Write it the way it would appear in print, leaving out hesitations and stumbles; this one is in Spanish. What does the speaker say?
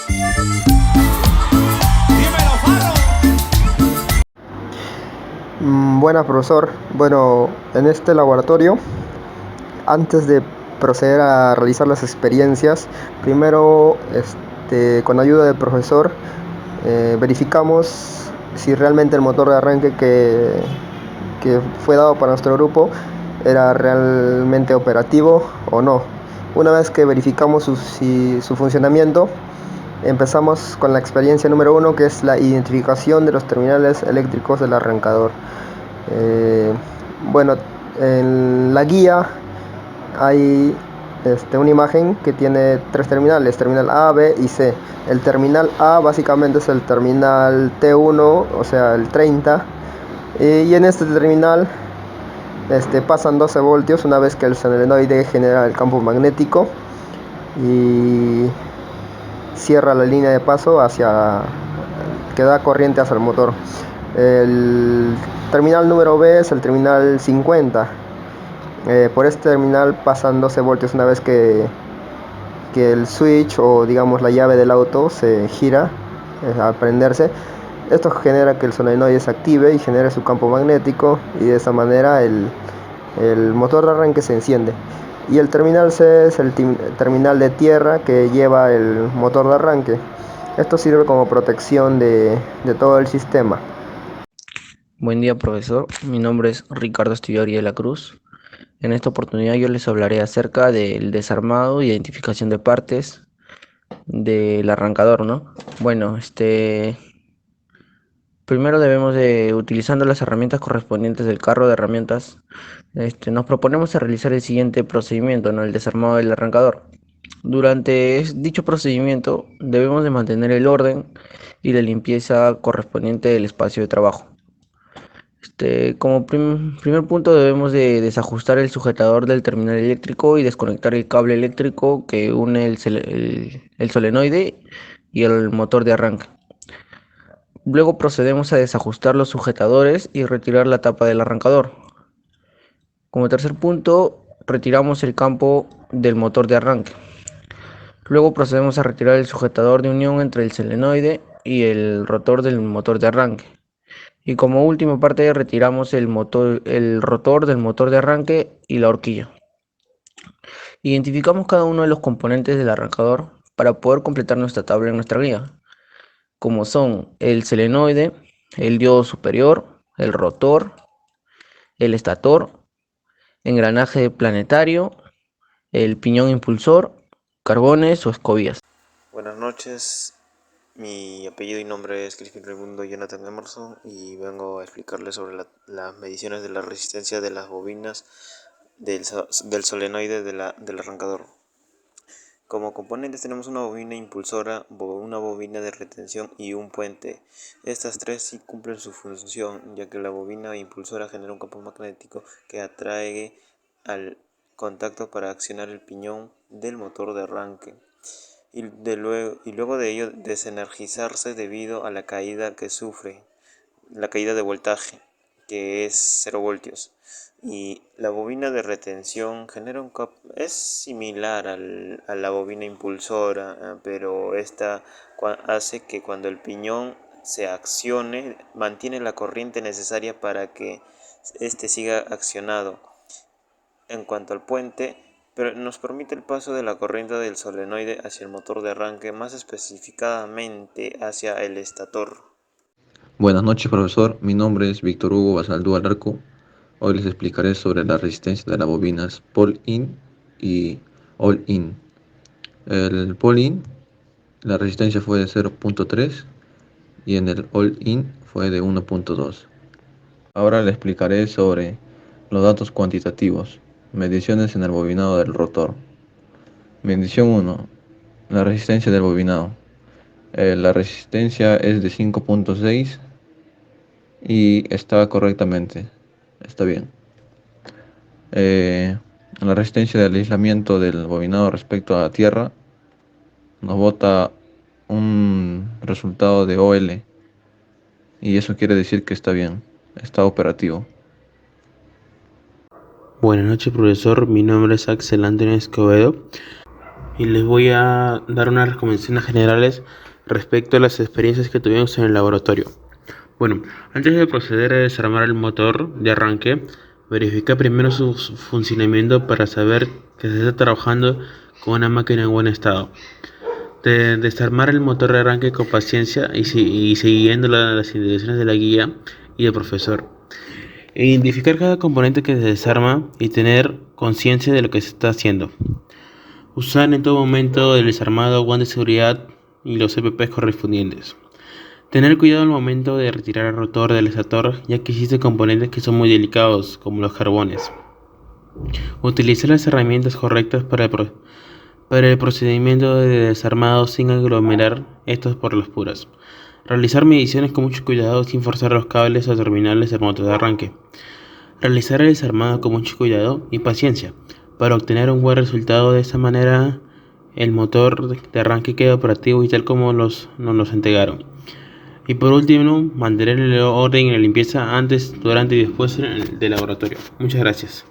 Dímelo, Farro. Buenas, profesor. Bueno, en este laboratorio, antes de proceder a realizar las experiencias, primero, con ayuda del profesor, verificamos si realmente el motor de arranque que fue dado para nuestro grupo era realmente operativo o no. Una vez que verificamos su funcionamiento, empezamos con la experiencia número 1, que es la identificación de los terminales eléctricos del arrancador. Eh, bueno, en la guía hay una imagen que tiene tres terminales: terminal A, B y C. El terminal A básicamente es el terminal T1, o sea, el 30. Y en este terminal pasan 12 voltios una vez que el solenoide genera el campo magnético y cierra la línea de paso que da corriente hacia el motor. El terminal número B es el terminal 50. Por este terminal pasan 12 voltios una vez que el switch, o digamos la llave del auto, se gira al prenderse. Esto genera que el solenoide se active y genere su campo magnético, y de esa manera el motor de arranque se enciende. Y el terminal C es el terminal de tierra que lleva el motor de arranque. Esto sirve como protección de todo el sistema. Buen día, profesor. Mi nombre es Ricardo Estillori de la Cruz. En esta oportunidad yo les hablaré acerca del desarmado e identificación de partes del arrancador, ¿no? Bueno, primero debemos de, utilizando las herramientas correspondientes del carro de herramientas, nos proponemos a realizar el siguiente procedimiento, ¿no? El desarmado del arrancador. Durante dicho procedimiento debemos de mantener el orden y la limpieza correspondiente del espacio de trabajo. Como primer punto debemos de desajustar el sujetador del terminal eléctrico y desconectar el cable eléctrico que une el solenoide y el motor de arranque. Luego procedemos a desajustar los sujetadores y retirar la tapa del arrancador. Como tercer punto, retiramos el campo del motor de arranque. Luego procedemos a retirar el sujetador de unión entre el solenoide y el rotor del motor de arranque. Y como última parte retiramos el rotor del motor de arranque y la horquilla. Identificamos cada uno de los componentes del arrancador para poder completar nuestra tabla en nuestra guía, como son el solenoide, el diodo superior, el rotor, el estator, engranaje planetario, el piñón impulsor, carbones o escobillas. Buenas noches, mi apellido y nombre es Crispin Raimundo Jonathan Emerson y vengo a explicarles sobre las mediciones de la resistencia de las bobinas del solenoide del arrancador. Como componentes tenemos una bobina impulsora, una bobina de retención y un puente. Estas tres sí cumplen su función, ya que la bobina impulsora genera un campo magnético que atrae al contacto para accionar el piñón del motor de arranque. Y luego de ello desenergizarse debido a la caída que sufre, la caída de voltaje, que es 0 voltios. Y la bobina de retención genera es similar a la bobina impulsora, pero esta hace que cuando el piñón se accione, mantiene la corriente necesaria para que este siga accionado. En cuanto al puente, pero nos permite el paso de la corriente del solenoide hacia el motor de arranque, más específicamente hacia el estator. Buenas noches, profesor. Mi nombre es Víctor Hugo Basaldúa Alarco. Hoy les explicaré sobre la resistencia de las bobinas Pull-in y All-in. El Pull-in, la resistencia fue de 0.3 y en el All-in fue de 1.2. Ahora les explicaré sobre los datos cuantitativos. Mediciones en el bobinado del rotor. Medición 1. La resistencia del bobinado. La resistencia es de 5.6 y está correctamente. Está bien. La resistencia del aislamiento del bobinado respecto a tierra nos bota un resultado de OL, y eso quiere decir que está bien, está operativo. Buenas noches, profesor. Mi nombre es Axel Antonio Escobedo. y les voy a dar unas recomendaciones generales respecto a las experiencias que tuvimos en el laboratorio. Bueno, antes de proceder a desarmar el motor de arranque, verifica primero su funcionamiento para saber que se está trabajando con una máquina en buen estado. Desarmar el motor de arranque con paciencia y siguiendo las indicaciones de la guía y del profesor. Identificar cada componente que se desarma y tener conciencia de lo que se está haciendo. Usar en todo momento el desarmado, guantes de seguridad y los EPPs correspondientes. Tener cuidado al momento de retirar el rotor del estator, ya que existen componentes que son muy delicados, como los carbones. Utilizar las herramientas correctas para el procedimiento de desarmado sin aglomerar estos por las puras. Realizar mediciones con mucho cuidado sin forzar los cables o terminales del motor de arranque. Realizar el desarmado con mucho cuidado y paciencia para obtener un buen resultado. De esta manera el motor de arranque queda operativo y tal como nos los entregaron. Y por último, mantener el orden y la limpieza antes, durante y después del laboratorio. Muchas gracias.